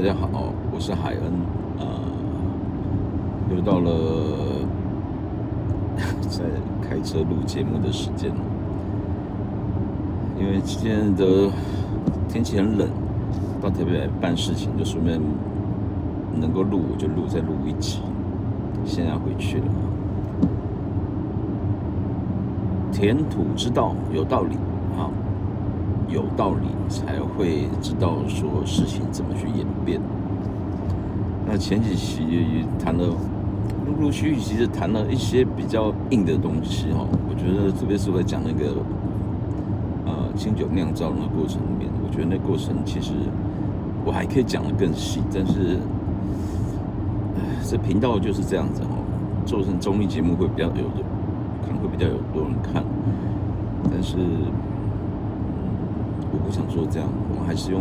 家好，我是海恩，又到了在开车录节目的时间了。因为今天的天气很冷，到台北来办事情，就顺便能够录我就录，再录一集。现在要回去了。填土之道有道理啊，有道理才会知道说事情怎么去演变。那前几期谈了，陆续其实谈了一些比较硬的东西哈。我觉得特别是我在讲那个清酒酿造的过程里面，我觉得那过程其实我还可以讲得更细，但是这频道就是这样子哈，做成综艺节目会比较可能会比较有多人看，但是我不想做这样，我还是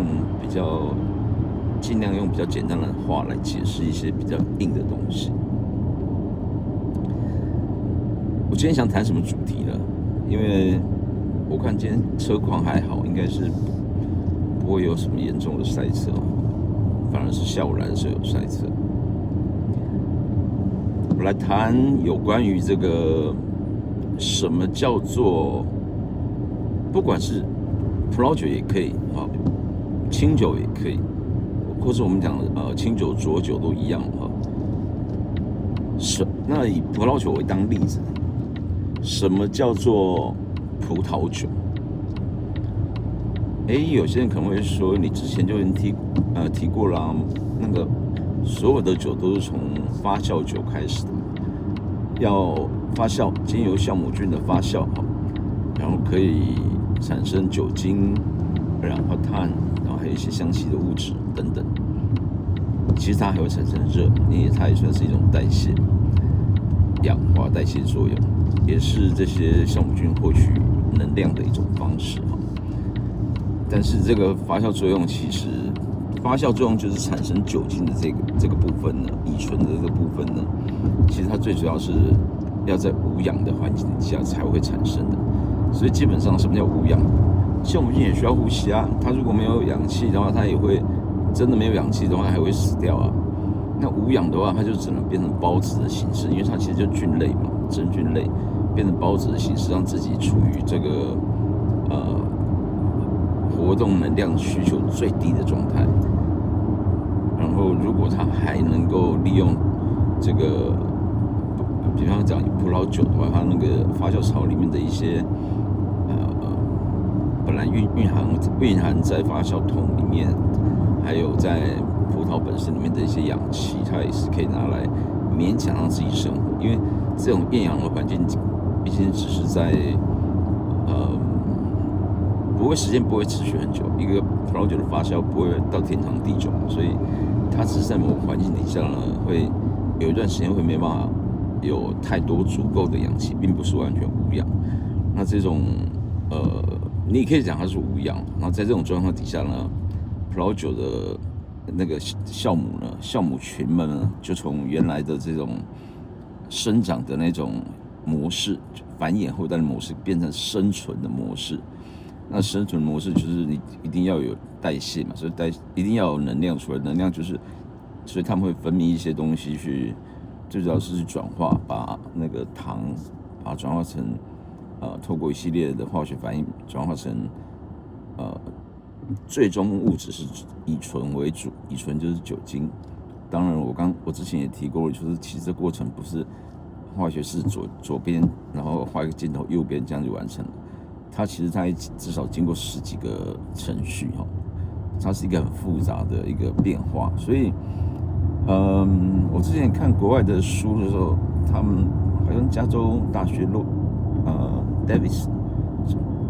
尽量用比较简单的话来解释一些比较硬的东西。我今天想谈什么主题呢？因为我看今天车况还好，应该是不会有什么严重的塞车，反而是下午来的时候有塞车。我来谈有关于这个什么叫做，不管是葡萄酒也可以啊，清酒也可以，或是我们讲的清酒、浊酒都一样哈。那以葡萄酒为当例子，什么叫做葡萄酒？有些人可能会说，你之前就已经提过了，那个所有的酒都是从发酵酒开始的，要发酵，经由酵母菌的发酵，然后可以产生酒精、二氧化碳，然后还有一些香气的物质等等。其实它还会产生热，因为它也算是一种代谢，氧化代谢作用，也是这些酵母菌获取能量的一种方式。但是这个发酵作用，其实发酵作用就是产生酒精的这个部分呢，乙醇的这个部分呢，其实它最主要是要在无氧的环境下才会产生的。所以基本上什么叫无氧？酵母菌也需要呼吸啊，它如果没有氧气的话，它也会真的没有氧气的话，还会死掉啊。那无氧的话，它就只能变成孢子的形式，因为它其实就菌类嘛，真菌类变成孢子的形式，让自己处于这个活动能量需求最低的状态。然后如果它还能够利用这个，比方讲葡萄酒的话，它那个发酵槽里面的一些本来蕴含在发酵桶里面，还有在葡萄本身里面的一些氧气，它也是可以拿来勉强让自己生活。因为这种厌氧的环境，毕竟只是在时间不会持续很久，一个葡萄酒的发酵不会到天长地久，所以它只是在某个环境底下呢，会有一段时间会没办法有太多足够的氧气，并不是完全无氧。那这种你也可以讲它是无氧。然后在这种状况底下呢，葡萄酒的那个酵母群们呢，就从原来的这种生长的那种模式，繁衍后代的模式，变成生存的模式。那生存模式就是你一定要有代谢嘛，所以一定要有能量出来，能量就是，所以他们会分泌一些东西去，最主要是去转化，把那个糖把它转化成透过一系列的化学反应转化成最终物质是乙醇为主，乙醇就是酒精。当然我之前也提过了，就是其实这过程不是化学式左边，然后画一个箭头，右边这样就完成了。它其实它至少经过10几个程序哈，它是一个很复杂的一个变化。所以我之前看国外的书的时候，他们好像加州大学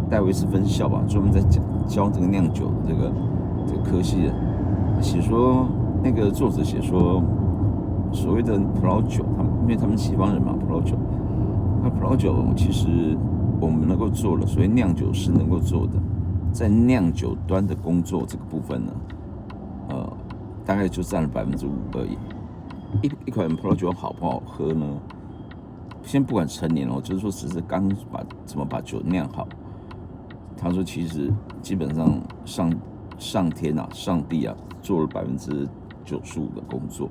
戴维斯分校吧，专门在教这个酿酒的这个科系的，写说那个作者写说，所谓的葡萄酒，因为他们西方人嘛，葡萄酒其实我们能够做的，所谓酿酒师能够做的，在酿酒端的工作这个部分呢，大概就占了5%而已。一款葡萄酒好不好喝呢？先不管成年了，就是说只是刚怎么把酒酿好。他说，其实基本上上天啊，上帝啊，做了酒术的工作，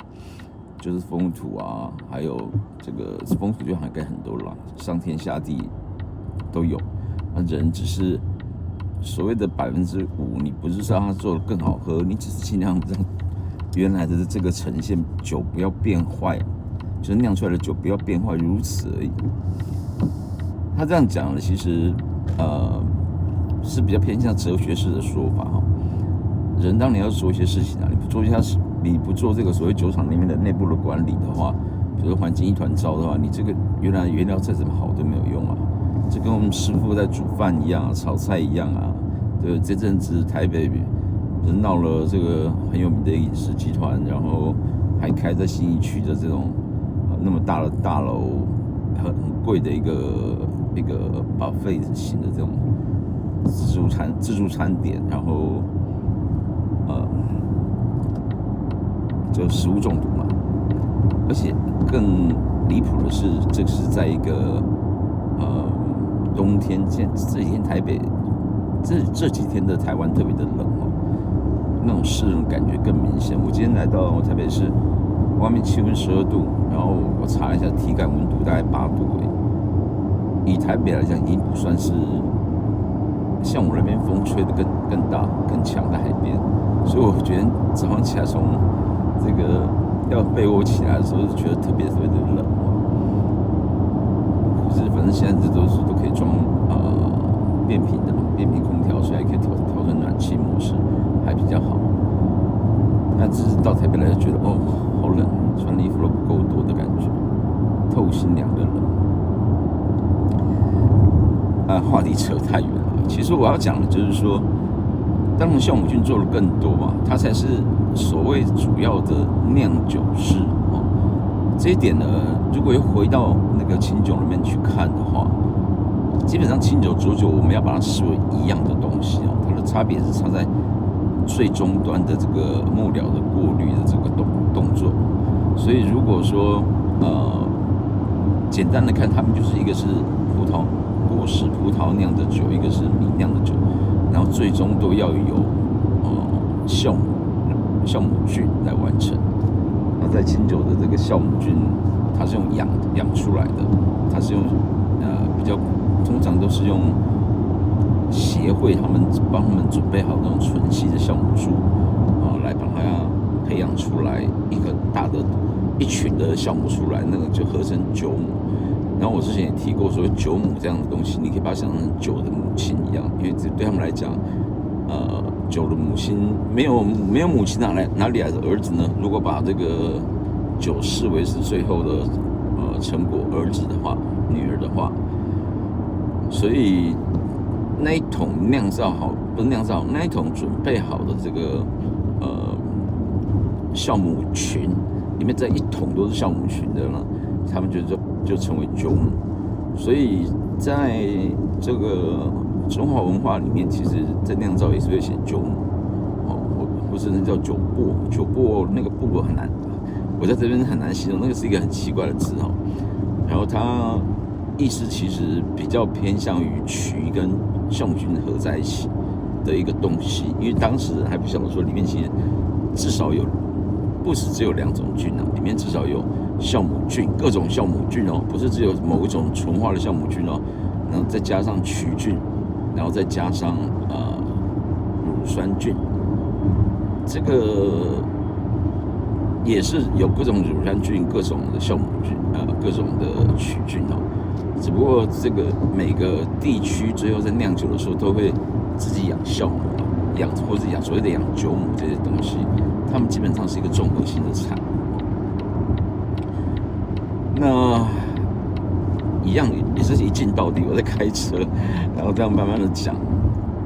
就是风土啊，还有这个风土就涵盖很多了，上天下地都有。那人只是所谓的5%，你不是让它做得更好喝，你只是尽量让原来的这个呈现酒不要变坏，就是酿出来的酒不要变坏，如此而已。他这样讲的，其实是比较偏向哲学式的说法哈。人当你要做一些事情啊，你不做这个所谓酒厂里面的内部的管理的话，比如环境一团糟的话，你这个原来原料再怎么好都没有用啊。这跟我们师傅在煮饭一样啊，炒菜一样啊。对，这阵子台北人闹了这个很有名的饮食集团，然后还开在信义区的这种那么大的大楼，很贵的一个buffet型的这种自助餐点，然后就食物中毒嘛。而且更离谱的是，这是在一个冬天，这几天台北这几天的台湾特别的冷哦，那种湿冷感觉更明显。我今天来到台北市，外面气温12度，然后我查了一下体感温度大概8度而已。以台北来讲，已经不算是像我那边风吹得更大、更强的海边，所以我觉得早上起来从这个要被窝起来的时候，就觉得特别的冷。可是反正现在这都可以装变频的嘛，变频空调，所以还可以调成暖气模式，还比较好。那只是到台北来就觉得好冷，穿的衣服都不够多的感觉，透心凉的冷。话题扯太远了。其实我要讲的就是说，当然酵母菌做的更多嘛，它才是所谓主要的酿酒师哦。这一点呢，如果又回到那个清酒里面去看的话，基本上清酒、浊酒我们要把它视为一样的东西哦，它的差别是差在最终端的这个末了的过滤的这个动作。所以如果说简单的看，它们就是一个是葡萄果实葡萄酿的酒，一个是米酿的酒，然后最终都要有酵母菌来完成。那在清酒的这个酵母菌，它是用养出来的，它是用比较通常都是用协会帮他们准备好那种纯系的酵母株来把它培养出来一个大的一群的酵母出来，那个就合成酒母。然后我之前也提过，说酒母这样的东西，你可以把它想成酒的母亲一样，因为对他们来讲，酒的母亲没有母亲哪里来的儿子呢？如果把这个酒视为是最后的成果儿子的话，女儿的话，所以那一桶酿造好不是酿造好，那一桶准备好的这个酵母群里面，这一桶都是酵母群的呢，他们就成为酒母。所以在这个中华文化里面，其实在酿造也是会写酒母，或是那叫酒粕。酒粕那个粕很难，我在这边很难形容，那个是一个很奇怪的字哈。然后它意思其实比较偏向于曲跟酵母菌合在一起的一个东西，因为当时还不晓得说里面其实至少有不是只有2种菌啊，里面至少有酵母菌，各种酵母菌哦，不是只有某一种纯化的酵母菌哦，然后再加上曲菌，然后再加上乳酸菌，这个也是有各种乳酸菌、各种的酵母菌各种的曲菌哦。只不过这个每个地区最后在酿酒的时候都会自己养酵母或者所谓的养酒母这些东西，它们基本上是一个综合性的产物。那一样也是一镜到底，我在开车，然后这样慢慢的讲，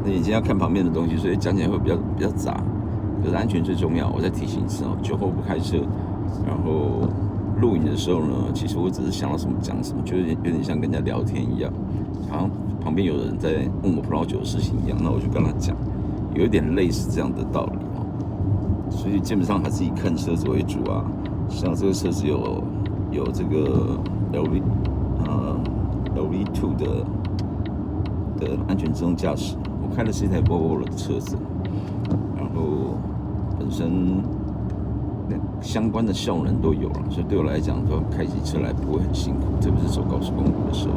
那眼睛要看旁边的东西，所以讲起来会比较杂。可是安全最重要，我再提醒一次哦，酒后不开车。然后录影的时候呢，其实我只是想到什么讲什么，就有点像跟人家聊天一样，好像旁边有人在问我葡萄酒的事情一样，那我就跟他讲，有一点类似这样的道理哦。所以基本上还是以看车子为主啊，像这个车子有这个 LV2 的安全自动驾驶，我开的是一台 Volvo 的车子，然后本身相关的效能都有了，所以对我来讲，说开起车来不会很辛苦，特别是走高速公路的时候，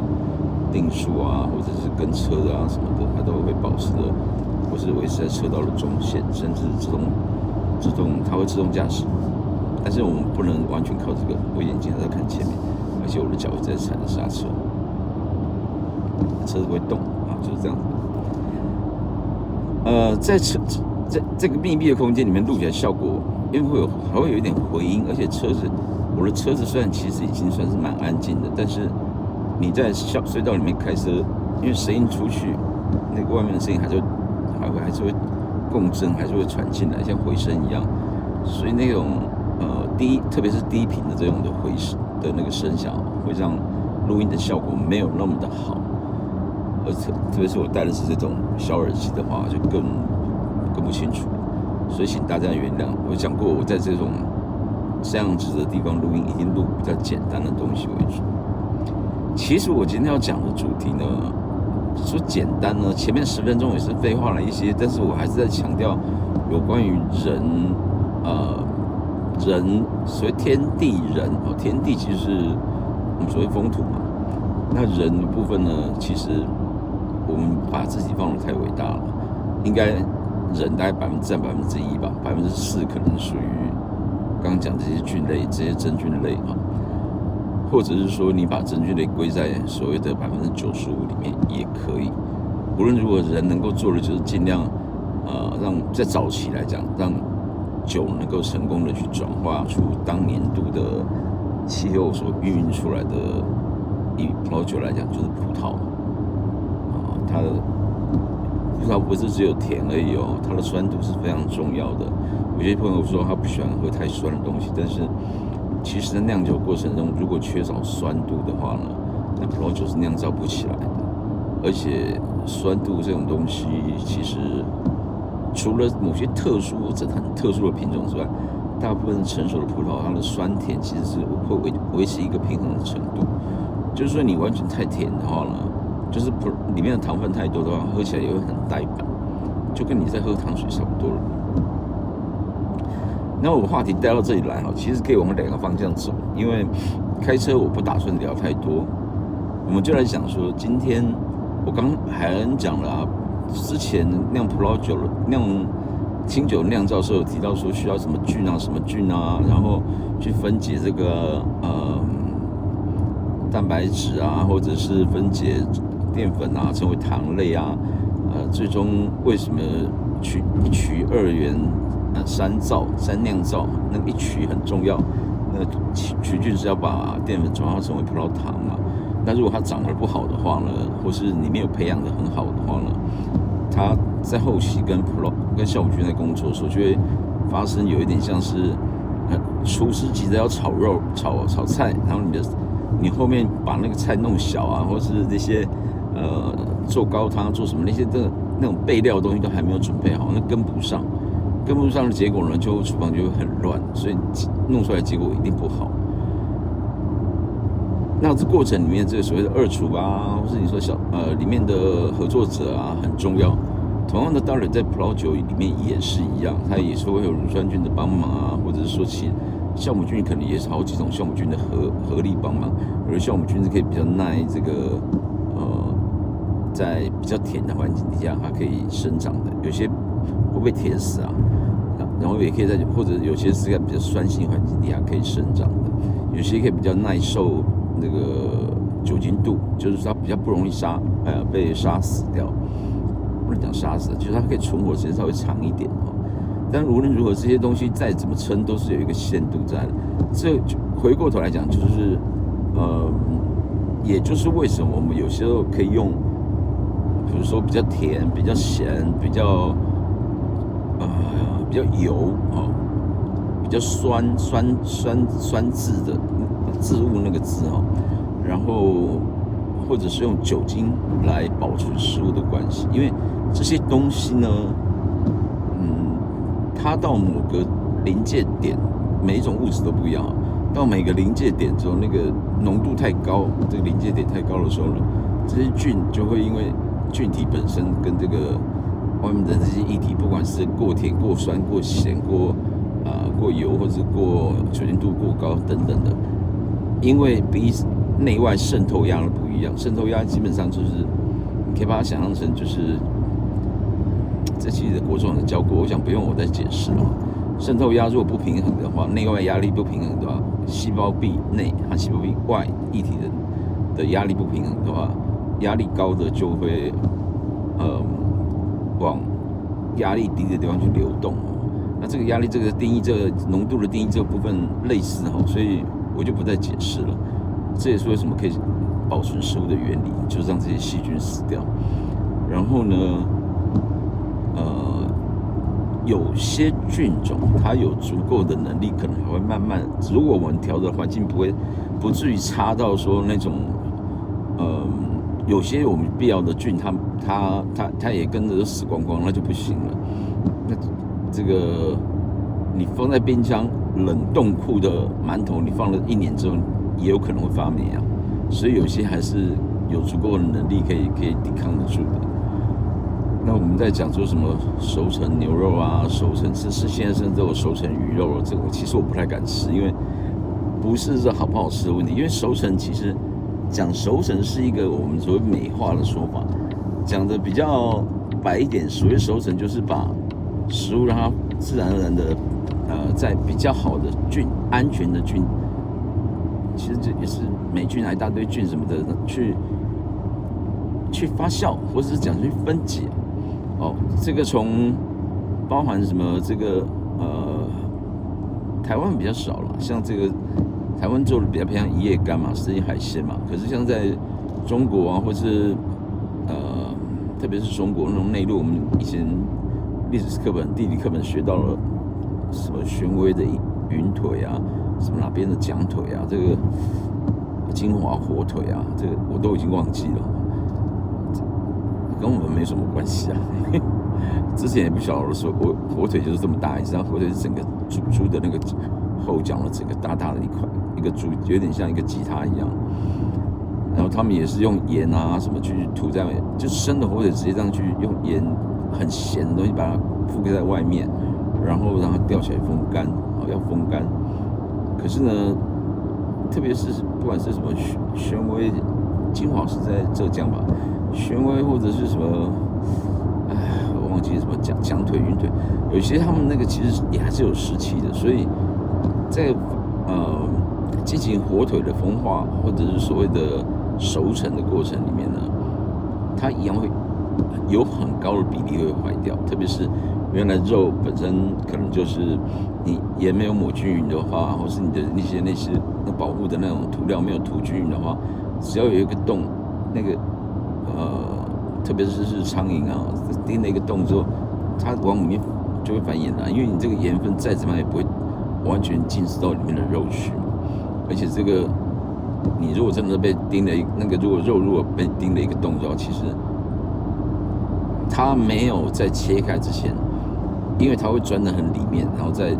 定速啊，或者是跟车啊什么的，它都会保持着，或是维持在车道的中线，甚至它会自动驾驶。但是我们不能完全靠这个，我眼睛还在看前面，而且我的脚一直在踩着刹车，车子会动啊，就是这样子。在这个密闭的空间里面录起来效果，因为还会有一点回音，而且我的车子虽然其实已经算是蛮安静的，但是你在隧道里面开车，因为声音出去，那个外面的声音还是会共振，还是会传进来，像回声一样，所以那种特别是低频的这种的的那个声响，会让录音的效果没有那么的好。而且特别是我戴的是这种小耳机的话，就更不清楚。所以请大家原谅。我讲过，我在这样子的地方录音，一定录比较简单的东西为主。其实我今天要讲的主题呢，说简单呢，前面10分钟也是废话了一些，但是我还是在强调有关于人，所谓天地人哦，天地其实是我们所谓风土嘛。那人的部分呢，其实我们把自己放得太伟大了，应该人大概占1%吧，4%可能属于刚刚讲这些菌类、这些真菌类啊，或者是说你把真菌类归在所谓的95%里面也可以。无论如何，人能够做的就是尽量让在早期来讲，让酒能够成功的去转化出当年度的气候所孕育出来的，以葡萄酒来讲就是葡萄它的葡萄不是只有甜而已哦，它的酸度是非常重要的。有些朋友说他不喜欢喝太酸的东西，但是其实在酿酒过程中，如果缺少酸度的话呢，那葡萄酒是酿造不起来的。而且酸度这种东西，其实除了某些很特殊的品种之外，大部分成熟的葡萄，它的酸甜其实是会维持一个平衡的程度。就是说，你完全太甜的话呢，就是里面的糖分太多的话，喝起来也会很呆板，就跟你在喝糖水差不多了。那我话题带到这里来哈，其实可以往2个方向走，因为开车我不打算聊太多，我们就来讲说，今天我刚海恩讲了啊，之前酿葡萄酒酿清酒酿造的时候有提到说需要什么菌啊，然后去分解这个蛋白质啊，或者是分解淀粉啊，成为糖类啊，最终为什么一曲2元3酿造，那个1曲很重要。那曲菌是要把淀粉转化成为葡萄糖嘛？那如果它长得不好的话呢，或是你没有培养的很好的话呢，它在后期跟酵母菌在工作的时候，就会发生有一点像是厨师急着要炒肉、炒菜，然后你后面把那个菜弄小啊，或是那些做高汤做什么那些那种备料的东西都还没有准备好，那跟不上的结果呢，就厨房就会很乱，所以弄出来的结果一定不好。那这过程里面，这个所谓的2厨啊，或是你说里面的合作者啊，很重要。同样的道理，在葡萄酒里面也是一样，它也是会有乳酸菌的帮忙啊，或者是说酵母菌可能也是好几种酵母菌的合力帮忙。有的酵母菌是可以比较耐这个在比较甜的环境底下，它可以生长的，有些会被甜死啊，然后也可以或者有些是在比较酸性环境底下可以生长的，有些可以比较耐受那个酒精度，就是它比较不容易被杀死掉，不能讲杀死，就是它可以存活时间稍微长一点哦。但无论如何，这些东西再怎么撑，都是有一个限度在的。这回过头来讲，就是也就是为什么我们有些时候可以用，比如说比较甜、比较咸、比较油比较酸质的质物那个字然后或者是用酒精来保存食物的关系，因为这些东西呢，它到某个临界点，每一种物质都不一样到每个临界点之后，那个浓度太高，这个临界点太高的时候呢，这些菌就会因为菌体本身跟这个外面的这些液体，不管是过甜、过酸、过咸、过过油或者过酒精度过高等等的，因为比内外渗透压的不一样。渗透压基本上就是你可以把它想象成就是这期的国中有教过，我想不用我再解释了。渗透压如果不平衡的话，内外压力不平衡的话，细胞壁内和细胞壁外液体的压力不平衡的话，压力高的就会往压力低的地方去流动。那这个压力这个定义，这个浓度的定义这个部分类似所以我就不再解释了。这也是为什么可以保存食物的原理，就是让这些细菌死掉。然后呢，有些菌种它有足够的能力，可能还会慢慢，如果我们调的环境不至于差到说那种，有些我们必要的菌它也跟着死光光，那就不行了。那这个你放在冰箱冷冻库的馒头，你放了1年之后，也有可能会发霉啊。所以有些还是有足够的能力可以抵抗得住的。那我们在讲说什么熟成牛肉啊，熟成是现在甚至有熟成鱼肉，这个其实我不太敢吃，因为不是这好不好吃的问题。因为熟成其实讲熟成是一个我们所谓美化的说法，讲的比较白一点，所谓熟成就是把食物让它自然而然的在比较好的菌、安全的菌，其实这也是霉菌啊一大堆菌什么的去发酵，或者是讲去分解。这个从包含什么这个台湾比较少了，像这个台湾做的比较偏向一夜干嘛，是海鲜嘛。可是像在中国啊，或是特别是中国那种内陆，我们以前历史课本、地理课本学到了什么宣威的云腿啊，什么哪边的桨腿啊，这个金华火腿啊，这个我都已经忘记了。跟我们没什么关系啊。之前也不晓得说火腿就是这么大一只，火腿是整个猪的那个后脚的整个大大的一个猪，有点像一个吉他一样。然后他们也是用盐啊什么去涂在，就是生的火腿直接这样去用盐很咸的东西把它覆盖在外面，然后让它吊起来风干，要风干。可是呢，特别是不管是什么宣威、金华是在浙江吧。宣威或者是什么，我忘记什么桨腿、云腿，有些他们那个其实也还是有湿气的，所以在进行火腿的风化或者是所谓的熟成的过程里面呢，它一样会有很高的比例会坏掉，特别是原来肉本身可能就是你盐没有抹均匀的话，或是你的那些保护的那种涂料没有涂均匀的话，只要有一个洞，那个特别是苍蝇啊，叮了一个洞之后，它往里面就会繁衍了，因为你这个盐分再怎么样也不会完全浸湿到里面的肉去，而且这个你如果真的被叮了如果被叮了一个洞之后，其实它没有在切开之前，因为它会钻得很里面，然后在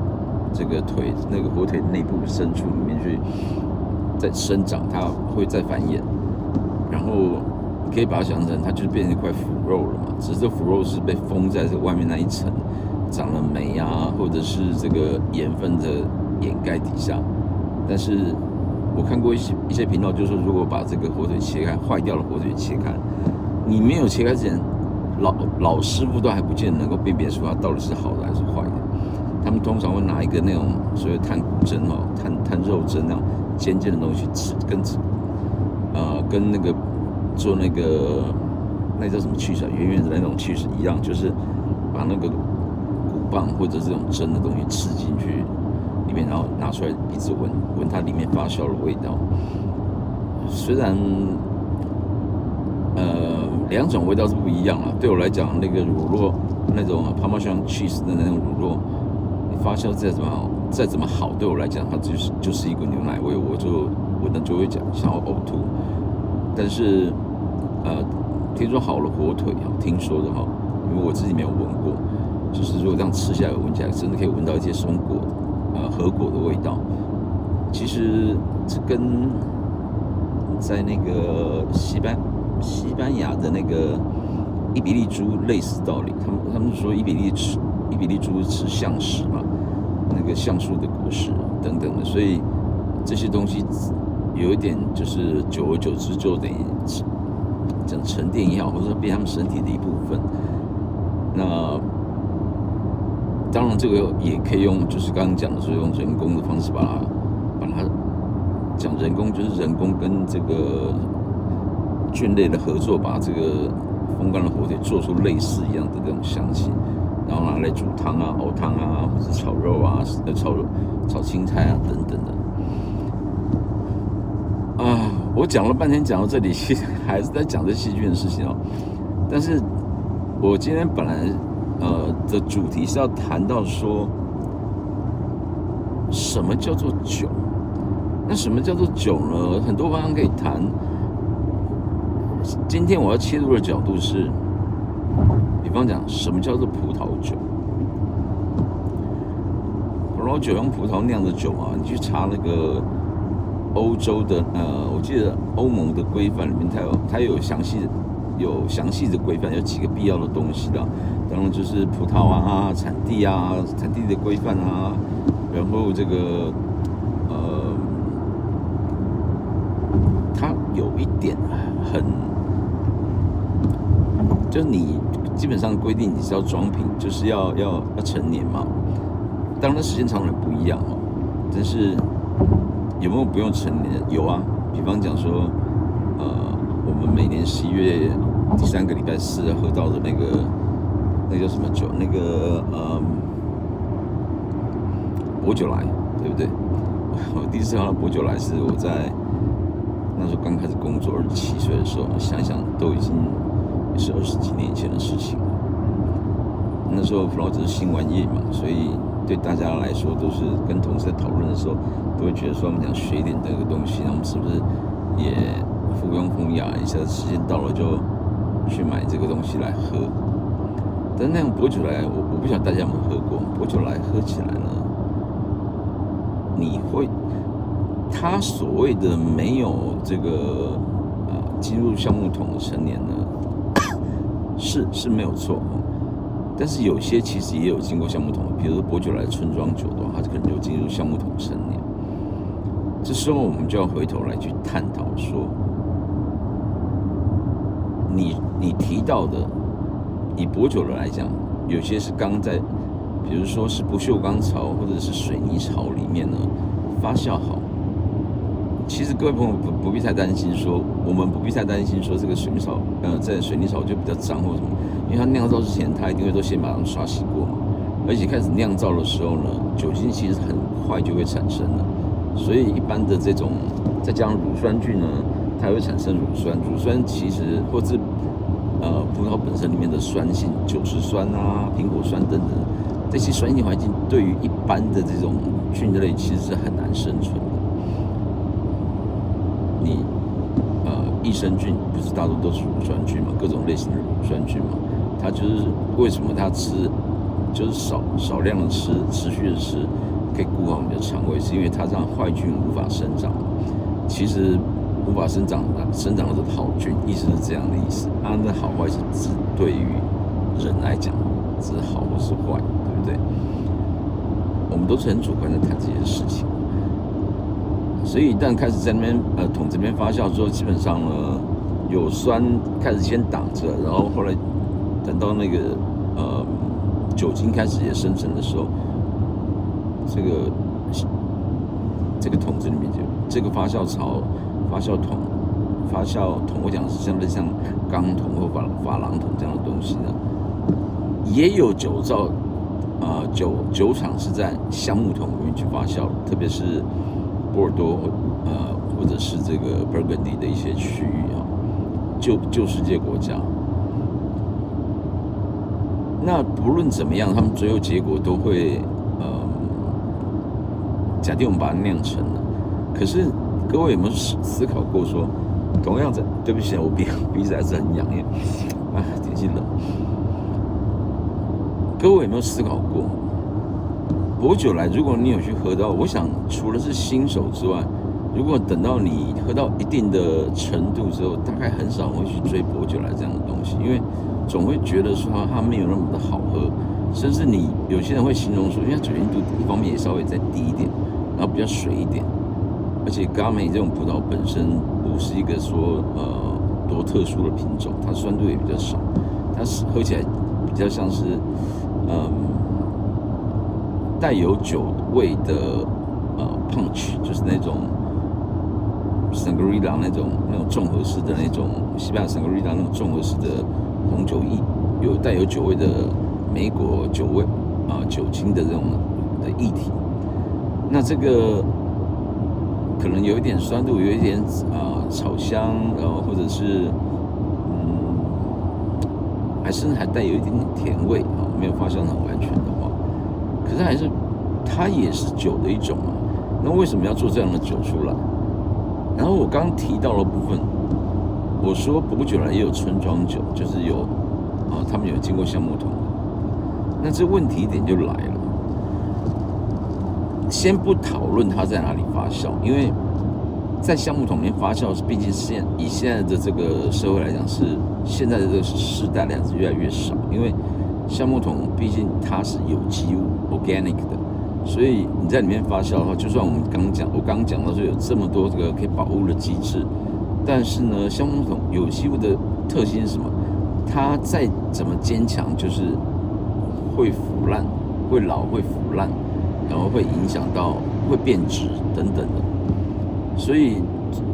这个那个火腿内部深处里面去在生长，它会再繁衍，然后你可以把它想成它就是变成一块腐肉了嘛，只是这腐肉是被封在这个外面那一层，长了霉啊，或者是这个盐分的掩盖底下。但是我看过一些频道，就是说如果把这个火腿切开，坏掉的火腿切开，你没有切开之前，老师傅都还不见得能够辨别出它到底是好的还是坏的。他们通常会拿一个那种所谓探骨针探肉针那种尖尖的东西，跟那个做那叫什么去齿，圆圆的那种去齿一样，就是把那个骨棒或者这种针的东西刺进去里面，然后拿出来一直闻它里面发酵的味道。虽然两种味道是不一样啦，对我来讲，那个乳酪那种Parmesan cheese 的那种乳酪，你发酵再怎么好，对我来讲，它就是一股牛奶味，我就会想要呕吐。但是听说好了火腿听说的因为我自己没有闻过，就是如果这样吃下来闻起来，真的可以闻到一些松果核果的味道。其实这跟在那个西班牙的那个伊比利猪类似道理，他们说伊比利猪吃橡实嘛，那个橡树的果实等等的，所以这些东西有一点就是久而久之就等于讲沉淀也好，或者说变他们身体的一部分。那当然这个也可以用，就是刚刚讲的，说用人工的方式把它讲人工，就是人工跟这个菌类的合作，把这个风干的火腿做出类似一样的这种香气，然后拿来煮汤啊、熬汤啊，或者炒肉啊、炒青菜啊等等的。我讲了半天，讲到这里，其实还是在讲这细菌的事情哦。但是我今天本来的主题是要谈到说，什么叫做酒？那什么叫做酒呢？很多方向可以谈。今天我要切入的角度是，比方讲什么叫做葡萄酒？葡萄酒用葡萄酿的酒啊，你去查那个欧洲的我记得欧盟的规范里面，它有详细的规范，有几个必要的东西的。当然就是葡萄啊、产地的规范啊，然后这个它有一点就是你基本上规定你是要装瓶，就是要成年嘛。当然时间长短不一样哦，但是有没有不用成年的？有啊，比方讲说，我们每年11月第3个礼拜四喝到的那个叫什么酒？那个薄酒来，对不对？我第一次喝到薄酒来是我在那时候刚开始工作，27岁的时候，想想都已经也是20几年前的事情了。那时候葡萄只是新玩意嘛，所以对大家来说都是跟同事在讨论的时候，都会觉得说我们想学一点这个东西，那我们是不是也附庸风雅一下？时间到了就去买这个东西来喝。但那样薄酒来，我不晓得大家有没有喝过。薄酒来喝起来呢，它所谓的没有这个进入橡木桶的成年呢，是没有错。但是有些其实也有经过橡木桶，比如说薄酒来村庄酒的话，它可能就进入橡木桶成年。这时候我们就要回头来去探讨说，你提到的，以薄酒来讲，有些是刚在，比如说是不锈钢槽或者是水泥槽里面呢发酵好。其实各位朋友不必太担心说，我们不必太担心说这个水泥槽，在水泥槽就比较脏或什么，因为它酿造之前，它一定会都先把它们刷洗过嘛。而且开始酿造的时候呢，酒精其实很快就会产生了，所以一般的这种再加上乳酸菌呢，它会产生乳酸。乳酸其实或是葡萄本身里面的酸性，酒石酸啊、苹果酸等等，这些酸性环境对于一般的这种菌类其实是很难生存的。你益生菌不是大多都是乳酸菌嘛，各种类型的乳酸菌嘛，它就是为什么它吃就是少量的吃，持续的吃，可以顾好你的肠胃，是因为它让坏菌无法生长。其实无法生长的是好菌，意思是这样的意思。那好坏是指对于人来讲，是好或是坏，对不对？我们都是很主观的谈这些事情。所以一旦开始在那边桶这边发酵之后，基本上呢有酸开始先挡着，然后后来等到那个酒精开始也生成的时候，这个桶子里面就这个发酵槽、发酵桶，我讲的是像钢桶或珐琅桶这样的东西呢，也有酒造酒厂是在橡木桶里面去发酵的，特别是波尔多或者是这个 Burgundy 的一些区域啊，旧世界国家。那不论怎么样，他们最后结果都会假定我们把它酿成了。可是各位有没有思考过说，同样的，对不起，我鼻子还是很痒，因为天气冷。各位有没有思考过，薄酒来，如果你有去喝到，我想除了是新手之外，如果等到你喝到一定的程度之后，大概很少会去追薄酒来这样的东西，因为总会觉得说它没有那么的好喝。甚至你有些人会形容说，因为酒精度一方面也稍微再低一点，然后比较水一点，而且嘎美这种葡萄本身不是一个说多特殊的品种，它酸度也比较少，它是喝起来比较像是带有酒味的punch，就是那种 Sangria 那种综合式的那种西班牙 Sangria 那种综合式的红酒带有酒味的美国酒味酒精的这种的液体。那这个可能有一点酸度，有一点草香，或者是还带有一点点甜味没有发酵很完全的话，可是它也是酒的一种嘛。那为什么要做这样的酒出来？然后我刚刚提到的部分，我说不久来也有村庄酒，就是有他们有经过橡木桶的。那这问题点就来了，先不讨论它在哪里发酵，因为在橡木桶里面发酵，毕竟以现在的这个社会来讲，是现在的这个世代来讲是越来越少，因为橡木桶毕竟它是有机物 organic 的，所以你在里面发酵的话，就算我刚刚讲到说有这么多这个可以保护的机制，但是呢，橡木桶有机物的特性是什么？它再怎么坚强，就是会腐烂、会老、会腐烂，然后会影响到会变质等等的。所以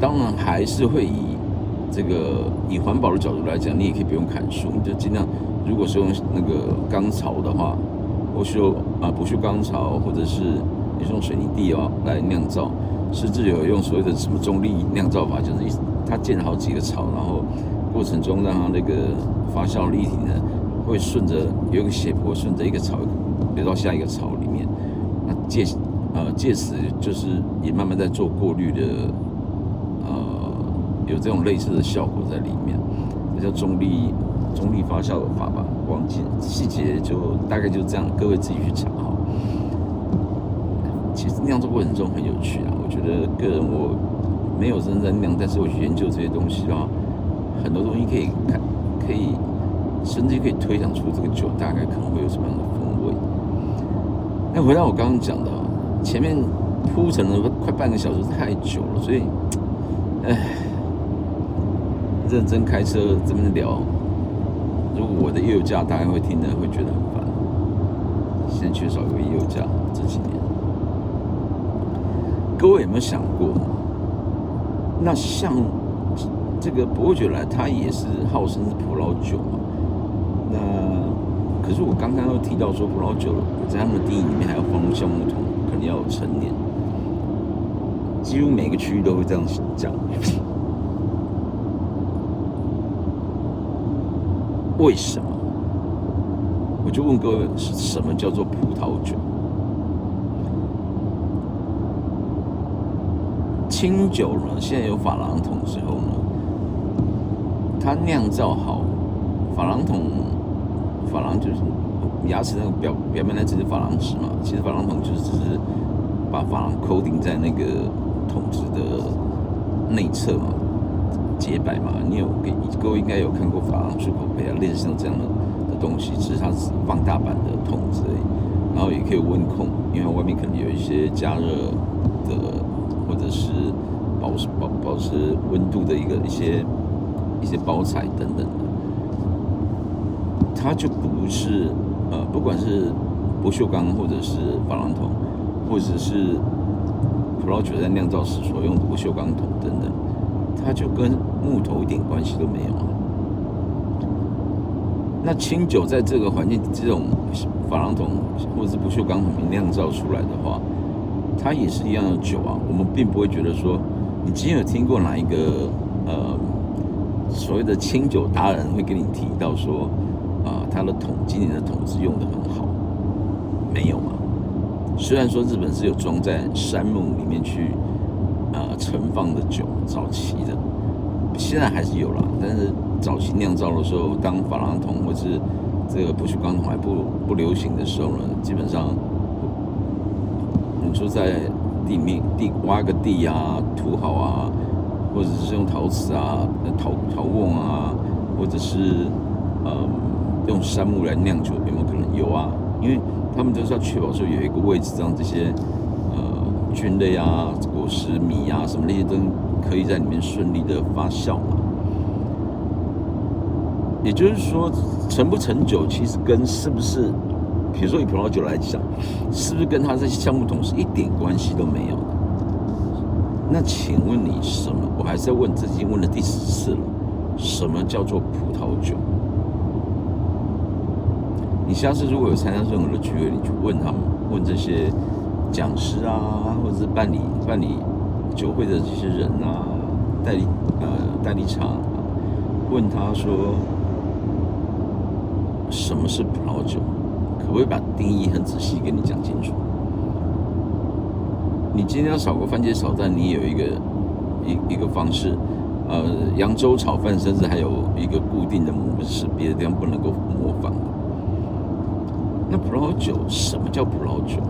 当然还是会以环保的角度来讲，你也可以不用砍树，你就尽量，如果是用那个钢槽的话，或是不锈钢槽，或者是你用水泥地来酿造，甚至有用所谓的什么重力酿造法，就是它建了好几个槽，然后过程中让它那个发酵的液体呢，会顺着有一个斜坡，顺着一个槽流到下一个槽里面，那借此就是也慢慢在做过滤的，有这种类似的效果在里面，这叫中力发酵法吧，忘记细节就大概就这样，各位自己去查哈。其实酿造过程中很有趣啊，我觉得个人我没有真正在酿，但是我去研究这些东西的话，很多东西可以甚至可以推想出这个酒大概可能会有什么样的风味。那回到我刚刚讲的，前面铺陈了快半个小时太久了，所以，认真开车这么聊，如果我的右驾大概会听的会觉得很烦。现在缺少一个右驾，这几年，各位有没有想过？那像这个薄酒来，它也是号称是葡萄酒嘛。那可是我刚刚又提到说，葡萄酒在他们的定义里面还要放入橡木桶，可能要有陈年。几乎每个区域都会这样讲。为什么？我就问各位，是什么叫做葡萄酒？清酒呢？现在有珐琅桶之后呢，它酿造好，珐琅就是牙齿那个表面那层是珐琅质嘛，其实珐琅桶就是只是把珐琅coating在那个桶子的内侧嘛，洁白嘛。各位应该有看过珐琅漱口杯啊，类似像这样的东西，只是它是放大版的桶子而已。然后也可以温控，因为外面可能有一些加热的，或者是保持温度的一些包材等等的。它就不是不管是不锈钢或者是珐琅桶，或者是葡萄酒在酿造时所用的不锈钢桶等等，它就跟木头一点关系都没有啊。那清酒在这个环境，这种珐琅桶或者是不锈钢桶酿造出来的话，它也是一样的酒啊。我们并不会觉得说，你今天有听过哪一个所谓的清酒达人会跟你提到说，他的今年的桶子用得很好，没有嘛？虽然说日本是有装在杉木里面去盛放的酒，早期的，现在还是有啦。但是早期酿造的时候，当珐琅桶或是这个不锈钢桶还不流行的时候呢，基本上你说在地挖个地啊，土好啊，或者是用陶瓷啊、陶瓮啊，或者是用杉木来酿酒，有没有可能？有啊，因为他们都是要确保说有一个位置让这些菌类啊、果实、米啊什么那些都可以在里面顺利的发酵嘛。也就是说，成不成酒其实跟是不是，比如说以葡萄酒来讲，是不是跟它这些橡木桶是一点关系都没有的？那请问你什么？我还是要问，这已经问了第10次了，什么叫做葡萄酒？你下次如果有参加任何的聚会，你去问他们，问这些讲师啊，或者是办理酒会的这些人啊，代理厂啊，问他说什么是葡萄酒，可不可以把定义很仔细给你讲清楚？你今天要炒个番茄炒蛋，你也有一个方式，扬州炒饭甚至还有一个固定的模式，别的地方不能够模仿的。那葡萄酒，什么叫葡萄酒？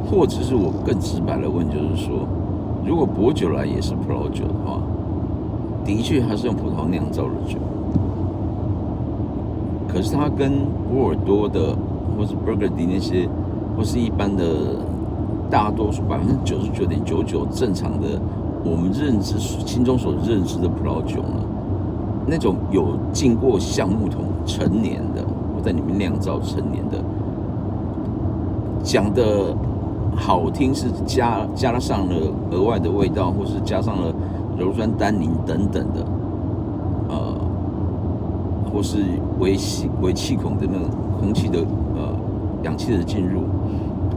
或者是我更直白的问，就是说，如果薄酒来也是葡萄酒的话，的确它是用葡萄酿造的酒，可是它跟波尔多的或是 Burgundy 那些，或是一般的大多数99.99%正常的我们心中所认知的葡萄酒呢，那种有经过橡木桶陈年的，或在里面酿造陈年的，讲的好听是加上了额外的味道，或是加上了鞣酸单宁等等的，或是微气孔的那种空气的氧气的进入，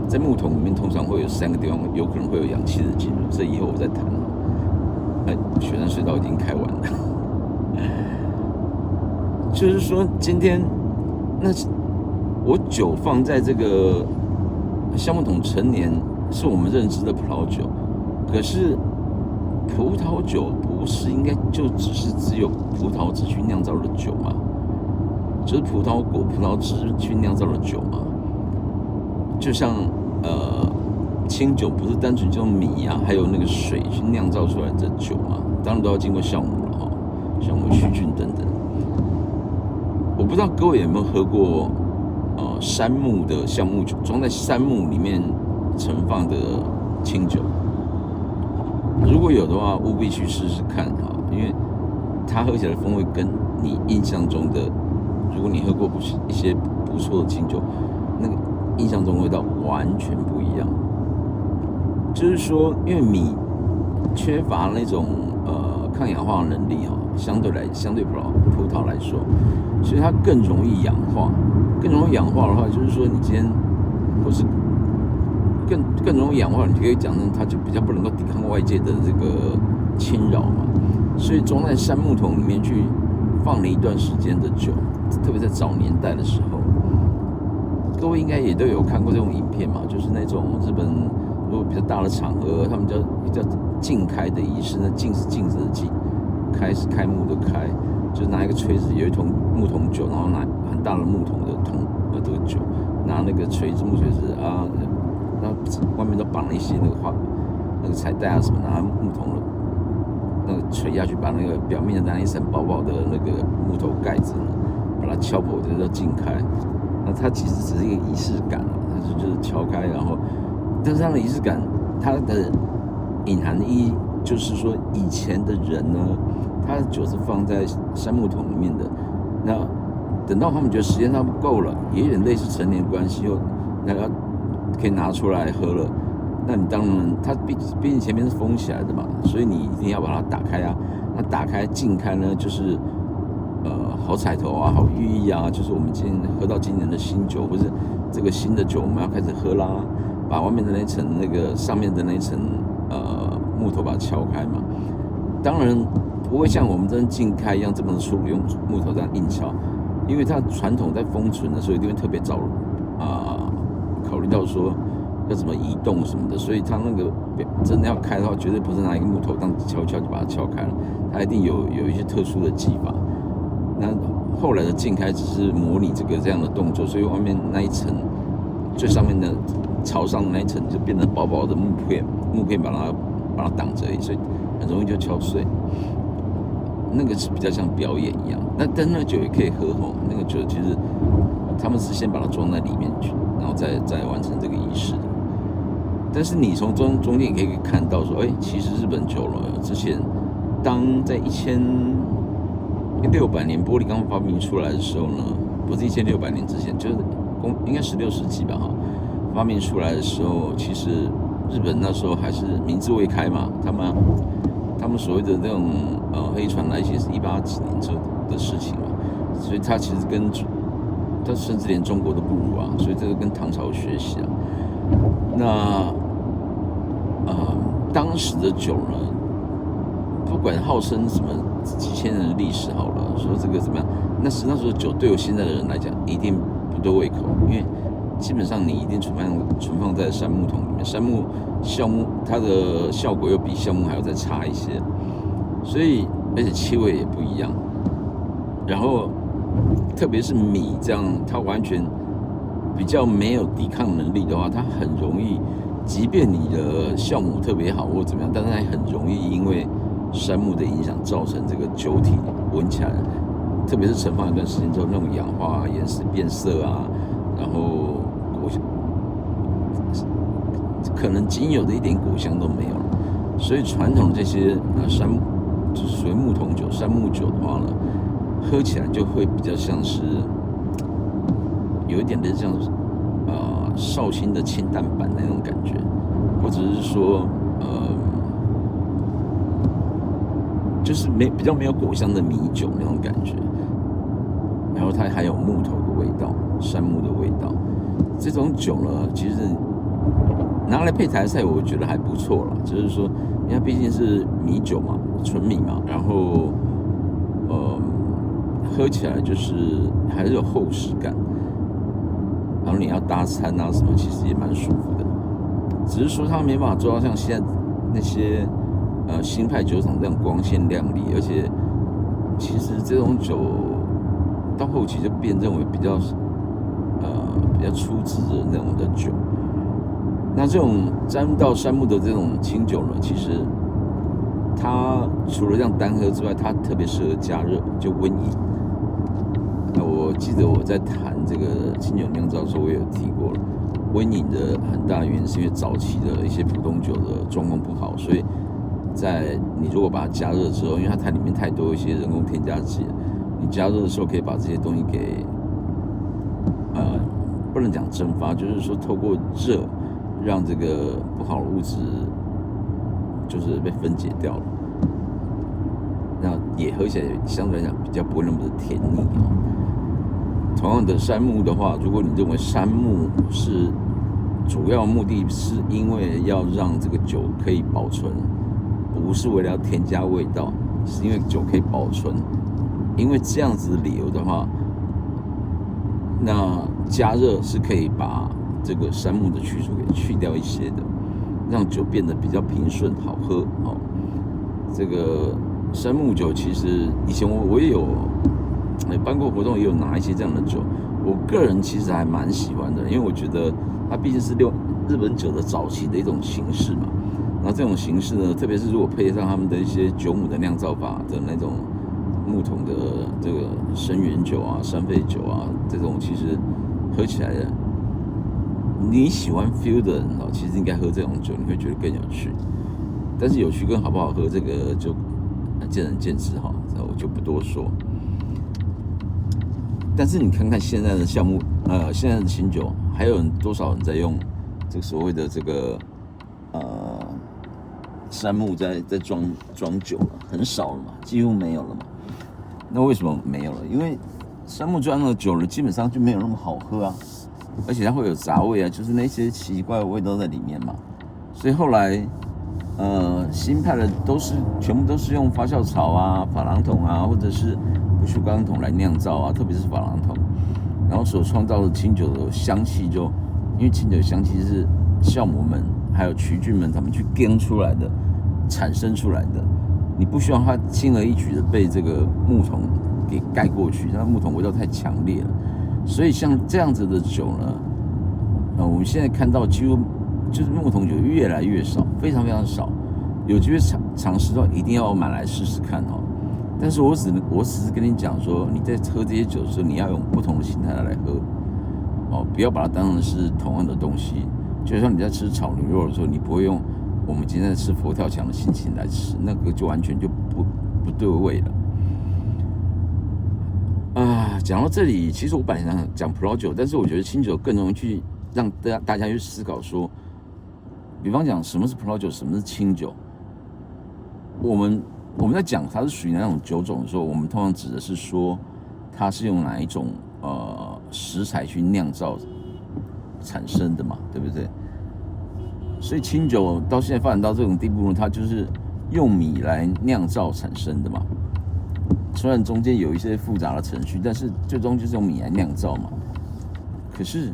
在木桶里面通常会有3个地方有可能会有氧气的进入，这以后我再谈。雪山隧道已经开完了，就是说今天那我酒放在这个橡木桶陈年是我们认知的葡萄酒，可是葡萄酒不是应该就只有葡萄汁去酿造的酒吗？就是葡萄果、葡萄汁去酿造的酒吗？就像清酒不是单纯用米啊，还有那个水去酿造出来的酒嘛，当然都要经过酵母了哈，酵母曲菌等等。我不知道各位有没有喝过杉木的橡木酒，装在杉木里面盛放的清酒。如果有的话，务必去试试看哈，因为它喝起来的风味跟你印象中的，如果你喝过一些不错的清酒，那个印象中的味道完全不一样。就是说，因为米缺乏那种抗氧化能力哈，相对葡萄来说，所以它更容易氧化。更容易氧化的话，就是说你今天或是更容易氧化，你可以讲成它就比较不能够抵抗外界的这个侵扰嘛。所以装在杉木桶里面去放了一段时间的酒，特别在早年代的时候，各位应该也都有看过这种影片嘛，就是那种日本如果比较大的场合，他们叫竞开的仪式，那竞是镜子的竞，开是开幕的开，就是拿一个锤子，有一桶木桶酒，然后拿很大的木桶的这个酒，拿那个木锤子啊，那外面都绑了一些那个彩带啊什么，拿木桶的那个锤下去，把那个表面的那一层薄薄的那个木头盖子，把它敲破，这叫竞开。那它其实只是一个仪式感，它就是敲开，然后，但是它的仪式感，它的隐含的意义就是说，以前的人呢，他的酒是放在杉木桶里面的，那等到他们觉得时间差不够了，也有点类似陈年关系，那要可以拿出来喝了，那你当然它毕竟前面是封起来的嘛，所以你一定要把它打开啊。那打开竞开呢，就是好彩头啊，好寓意啊，就是我们今天喝到今年的新酒，或是这个新的酒我们要开始喝啦，把外面的那层那个上面的那层木头把它敲开嘛。当然不会像我们这竞开一样这么粗鲁，用木头这样硬敲，因为它传统在封存的时候一定会特别考虑到说要怎么移动什么的，所以它那个真的要开的话，绝对不是拿一个木头当敲就把它敲开了，它一定有一些特殊的技法。那后来的竞开只是模拟这样的动作，所以外面那一层最上面的朝上的那一层就变成薄薄的木片把它挡着，所以很容易就敲碎。那个是比较像表演一样，但那酒也可以喝吼，那个酒其实他们是先把它装在里面去，然后再完成这个仪式的。但是你从中间也可以看到说，其实日本酒了之前，当在1600年玻璃刚发明出来的时候呢，不是1600年之前，就是应该16世纪吧哈，发明出来的时候，其实日本那时候还是明治未开嘛，他们所谓的那种黑船来袭是18几年之后的事情嘛，所以他其实他甚至连中国都不如啊，所以这个跟唐朝学习啊。那当时的酒呢，不管号称什么几千年的历史好了，说这个怎么样，那时候酒对我现在的人来讲一定不对胃口，因为基本上你一定存放在杉木桶里面，橡木它的效果又比橡木还要再差一些，所以而且气味也不一样，然后特别是米这样，它完全比较没有抵抗能力的话，它很容易，即便你的酵母特别好或怎么样，但是它很容易因为杉木的影响造成这个酒体闻起来，特别是盛放一段时间之后，那种氧化啊、岩石变色啊，然后可能仅有的一点果香都没有了。所以传统的这些就是属于木桶酒、杉木酒的话呢，喝起来就会比较像是有一点类似像绍兴的清淡版那种感觉，或者是说就是比较没有果香的米酒那种感觉，然后它还有木头的味道、杉木的味道。这种酒呢，其实拿来配台菜，我觉得还不错啦。就是说，因为毕竟是米酒嘛，纯米嘛，然后喝起来就是还是有厚实感，然后你要搭餐啊什么，其实也蛮舒服的。只是说它没办法做到像现在那些新派酒厂这样光鲜亮丽，而且其实这种酒到后期就认为比较粗制的那种的酒。那这种沾到杉木的这种清酒呢，其实它除了这样单喝之外，它特别适合加热，就温饮。我记得我在谈这个清酒酿造的时候，我也有提过了，温饮的很大原因是因为早期的一些普通酒的状况不好，所以在你如果把它加热之后，因为它里面太多一些人工添加剂，你加热的时候可以把这些东西给不能讲蒸发，就是说透过热让这个不好的物质就是被分解掉了，那也喝起来相对来讲比较不会那么的甜腻哦。同样的杉木的话，如果你认为杉木是主要目的是因为要让这个酒可以保存，不是为了要添加味道，是因为酒可以保存，因为这样子的理由的话，那加热是可以把这个杉木的去处给去掉一些的，让酒变得比较平顺好喝哦。这个杉木酒其实以前我也有办过活动，也有拿一些这样的酒，我个人其实还蛮喜欢的，因为我觉得它毕竟是日本酒的早期的一种形式嘛。那这种形式呢，特别是如果配上他们的一些酒母的酿造法的那种木桶的这个生原酒啊、山肺酒啊，这种其实喝起来的，你喜欢 feel 的人其实应该喝这种酒，你会觉得更有趣。但是有趣跟好不好喝，这个就见仁见智哈，我就不多说。但是你看看现在的项目，现在的清酒，还有多少人在用这个所谓的这个杉木在装酒了？很少了嘛，几乎没有了嘛。那为什么没有了？因为杉木装的酒了，基本上就没有那么好喝啊，而且它会有杂味啊，就是那些奇奇怪怪的味道在里面嘛。所以后来，新派的全部都是用发酵槽啊、珐琅桶啊，或者是不锈钢桶来酿造啊，特别是珐琅桶，然后所创造的清酒的香气因为清酒的香气是酵母们还有曲菌们他们去耕出来的、产生出来的，你不需要它轻而易举的被这个木桶给盖过去，那木桶味道太强烈了。所以像这样子的酒呢，我们现在看到几乎就是木桶酒越来越少，非常非常少。有机会尝试到，一定要买来试试看哦。但是我只是跟你讲说，你在喝这些酒的时候，你要用不同的心态来喝。不要把它当成是同样的东西。就像你在吃炒牛肉的时候，你不会用我们今天在吃佛跳墙的心情来吃，那个就完全就不对味了。讲到这里，其实我本来想讲葡萄酒，但是我觉得清酒更容易去让大家去思考说，比方讲什么是葡萄酒，什么是清酒。我们在讲它是属于哪种酒种的时候，我们通常指的是说它是用哪一种食材去酿造产生的嘛，对不对？所以清酒到现在发展到这种地步呢，它就是用米来酿造产生的嘛。虽然中间有一些复杂的程序，但是最终就是用米来酿造嘛。可是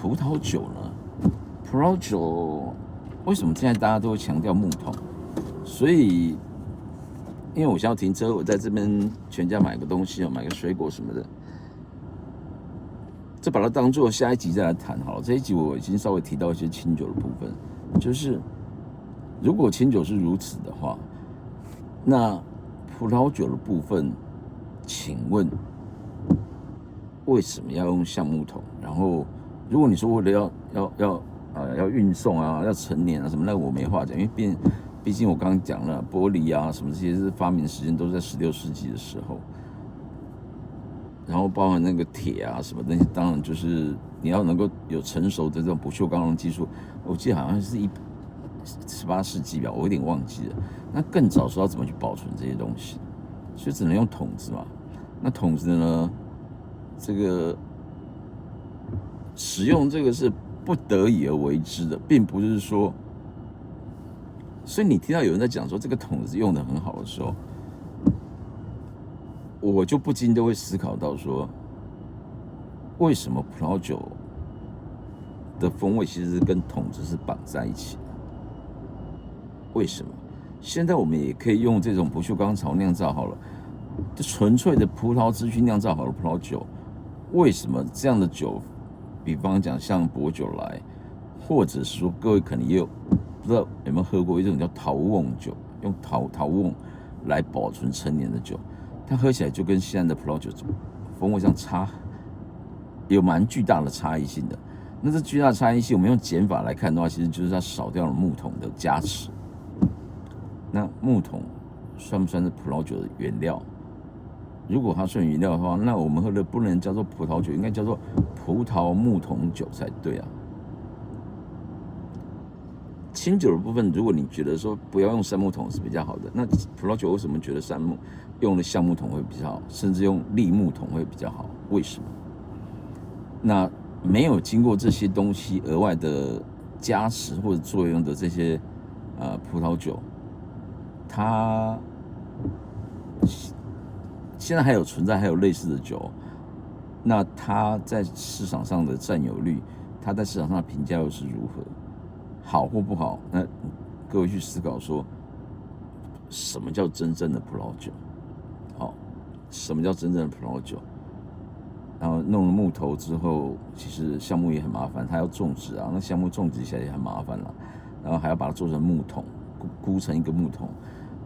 葡萄酒呢？葡萄酒为什么现在大家都会强调木桶？所以，因为我现在要停车，我在这边全家买个东西买个水果什么的，这把它当做下一集再来谈好了。这一集我已经稍微提到一些清酒的部分，就是如果清酒是如此的话，那葡萄酒的部分，请问为什么要用橡木桶？然后，如果你说为了要运送啊，要陈年啊什么，那我没话讲，因为毕竟我刚刚讲了玻璃啊什么这些是发明的时间都是在16世纪的时候，然后包含那个铁啊什么那些，当然就是你要能够有成熟的这种不锈钢的技术，我记得好像是18世纪吧，我有点忘记了。那更早说要怎么去保存这些东西，所以只能用桶子嘛。那桶子呢，这个使用这个是不得已而为之的，并不是说。所以你听到有人在讲说这个桶子用得很好的时候，我就不禁都会思考到说，为什么葡萄酒的风味其实是跟桶子是绑在一起的？为什么？现在我们也可以用这种不锈钢槽酿造好了，就纯粹的葡萄汁去酿造好的葡萄酒，为什么这样的酒，比方讲像薄酒来，或者是说各位可能也有不知道有没有喝过一种叫陶瓮酒，用陶瓮来保存陈年的酒，它喝起来就跟现在的葡萄酒风味上有蛮巨大的差异性的。那这巨大的差异性，我们用减法来看的话，其实就是它少掉了木桶的加持。那木桶算不算是葡萄酒的原料？如果它算原料的话，那我们喝的不能叫做葡萄酒，应该叫做葡萄木桶酒才对啊。清酒的部分，如果你觉得说不要用橡木桶是比较好的，那葡萄酒为什么觉得用的橡木桶会比较好，甚至用栗木桶会比较好？为什么？那没有经过这些东西额外的加持或者作用的这些葡萄酒，它现在还有存在，还有类似的酒，那它在市场上的占有率，它在市场上的评价又是如何？好或不好？那各位去思考说，什么叫真正的葡萄酒？什么叫真正的葡萄酒？然后弄了木头之后，其实橡木也很麻烦，它要种植啊，那橡木种植起来也很麻烦了，然后还要把它做成木桶，箍成一个木桶。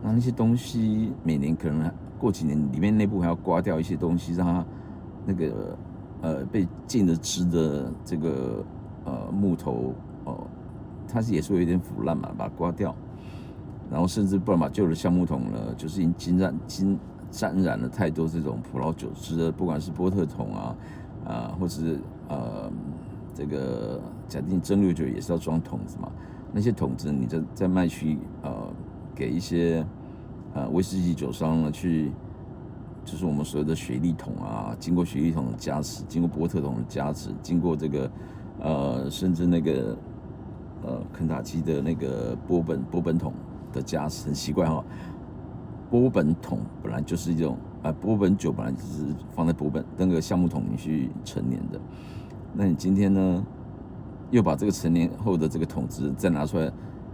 那些东西每年可能过几年，里面内部还要刮掉一些东西，让它那个被浸了汁的这个木头它也是有一点腐烂嘛，把它刮掉，然后甚至不然把旧的橡木桶呢，就是已经沾染了太多这种葡萄酒汁的，不管是波特桶或者是这个假定蒸馏酒也是要装桶子嘛，那些桶子你在卖去给一些威士忌酒商呢去，就是我们所谓的雪莉桶啊，经过雪莉桶的加持，经过波特桶的加持，经过这个甚至那个肯塔基的那个波本桶的加持，很奇怪哈。波本桶本来就是一种波本酒本来就是放在波本那个橡木桶里去陈年的，那你今天呢又把这个陈年后的这个桶子再拿出来，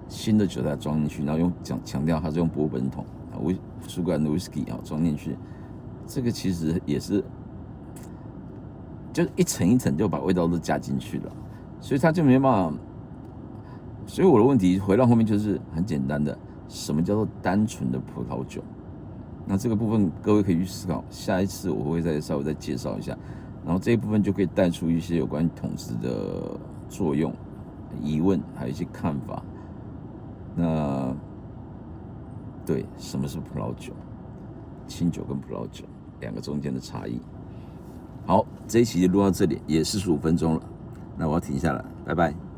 新的酒再装进去，然后强调它是用波本桶苏格兰的 whisky 装进去，这个其实也是就一层一层就把味道都加进去了，所以它就没办法。所以我的问题回到后面就是很简单的，什么叫做单纯的葡萄酒？那这个部分各位可以去思考，下一次我会稍微再介绍一下。然后这一部分就可以带出一些有关桶子的作用、疑问，还有一些看法。那对什么是葡萄酒？清酒跟葡萄酒两个中间的差异。好，这一期就录到这里，也45分钟了，那我要停下来，拜拜。